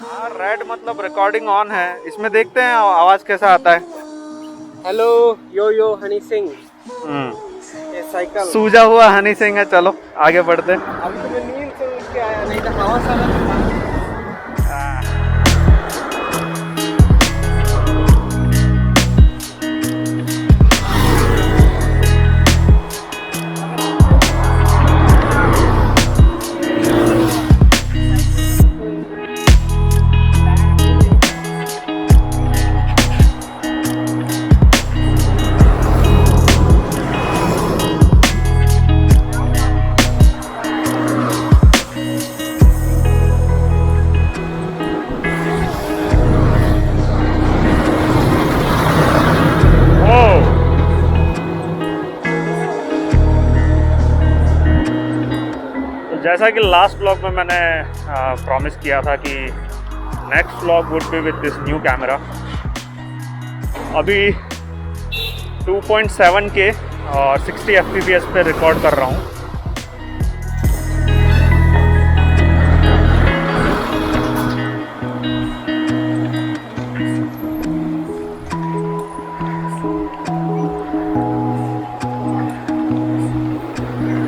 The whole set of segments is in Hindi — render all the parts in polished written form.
हाँ, रेड मतलब रिकॉर्डिंग ऑन है। इसमें देखते हैं आवाज कैसा आता है। हेलो यो यो हनी सिंह। ये साइकिल सूजा हुआ हनी सिंह है। चलो आगे बढ़ते हैं। अभी तो मैं नींद से उठ के आया, नहीं तो हवा साला तो था। जैसा कि लास्ट व्लॉग में मैंने प्रॉमिस किया था कि next vlog would be with this new camera. अभी 2.7 के और 60 fps पे रिकॉर्ड कर रहा हूँ।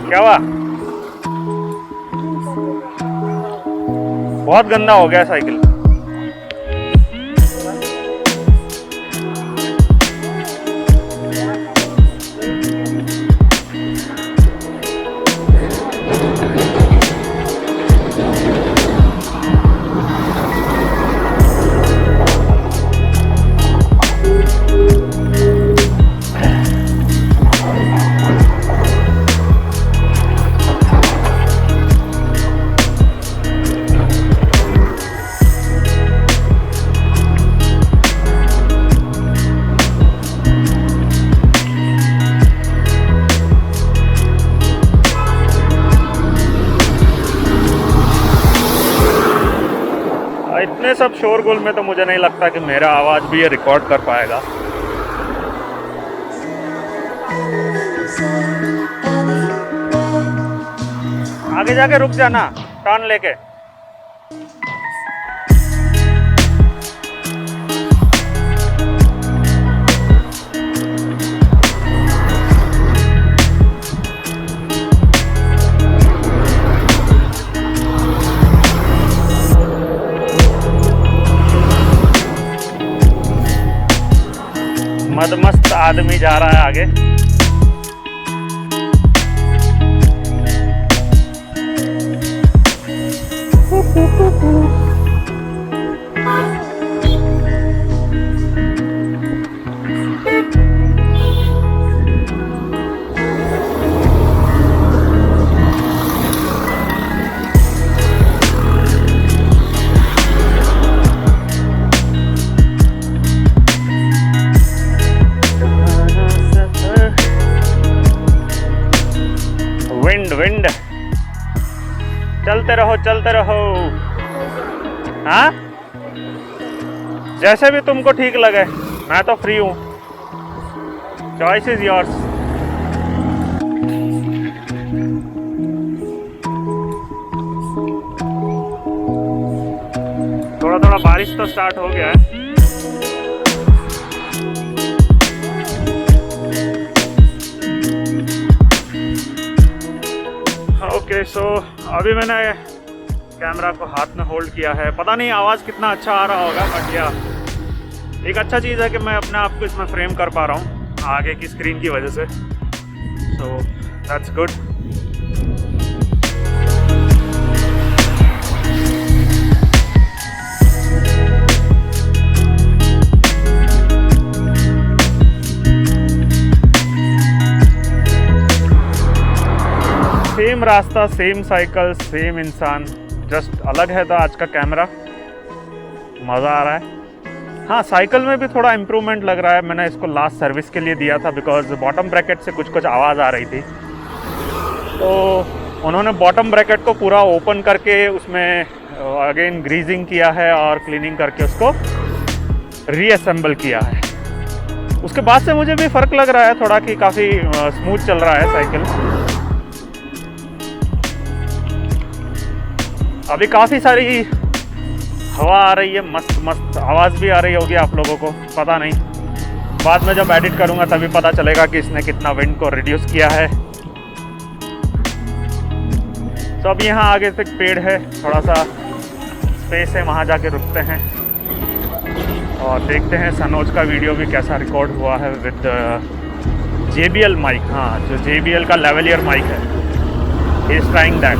क्या हुआ? बहुत गंदा हो गया साइकिल। इतने सब शोरगुल में तो मुझे नहीं लगता कि मेरा आवाज़ भी ये रिकॉर्ड कर पाएगा। आगे जाके रुक जाना टर्न लेके। मदमस्त आदमी जा रहा है आगे। विंड चलते रहो चलते रहो। हाँ, जैसे भी तुमको ठीक लगे, मैं तो फ्री हूँ। Choice is yours. थोड़ा थोड़ा बारिश तो स्टार्ट हो गया है। ओके सो अभी मैंने कैमरा को हाथ में होल्ड किया है। पता नहीं आवाज़ कितना अच्छा आ रहा होगा, बट या एक अच्छा चीज़ है कि मैं अपने आप को इसमें फ्रेम कर पा रहा हूँ आगे की स्क्रीन की वजह से। So that's good. सेम रास्ता, सेम साइकिल, सेम इंसान, जस्ट अलग है। तो आज का कैमरा मज़ा आ रहा है। हाँ, साइकिल में भी थोड़ा इम्प्रूवमेंट लग रहा है। मैंने इसको लास्ट सर्विस के लिए दिया था बिकॉज बॉटम ब्रैकेट से कुछ आवाज़ आ रही थी। तो उन्होंने बॉटम ब्रैकेट को पूरा ओपन करके उसमें अगेन ग्रीजिंग किया है और क्लीनिंग करके उसको रीअसेंबल किया है। उसके बाद से मुझे भी फ़र्क लग रहा है थोड़ा कि काफ़ी स्मूथ चल रहा है साइकिल। अभी काफ़ी सारी हवा आ रही है, मस्त मस्त आवाज़ भी आ रही होगी आप लोगों को, पता नहीं, बाद में जब एडिट करूँगा तभी पता चलेगा कि इसने कितना विंड को रिड्यूस किया है। तो अब यहाँ आगे से एक पेड़ है, थोड़ा सा स्पेस है, वहाँ जाके रुकते हैं और देखते हैं सनोज का वीडियो भी कैसा रिकॉर्ड हुआ है विद JBL माइक। हाँ, जो JBL का लेवलियर माइक है, he is trying that.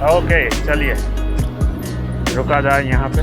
Okay चलिए रुका जाए यहाँ पे।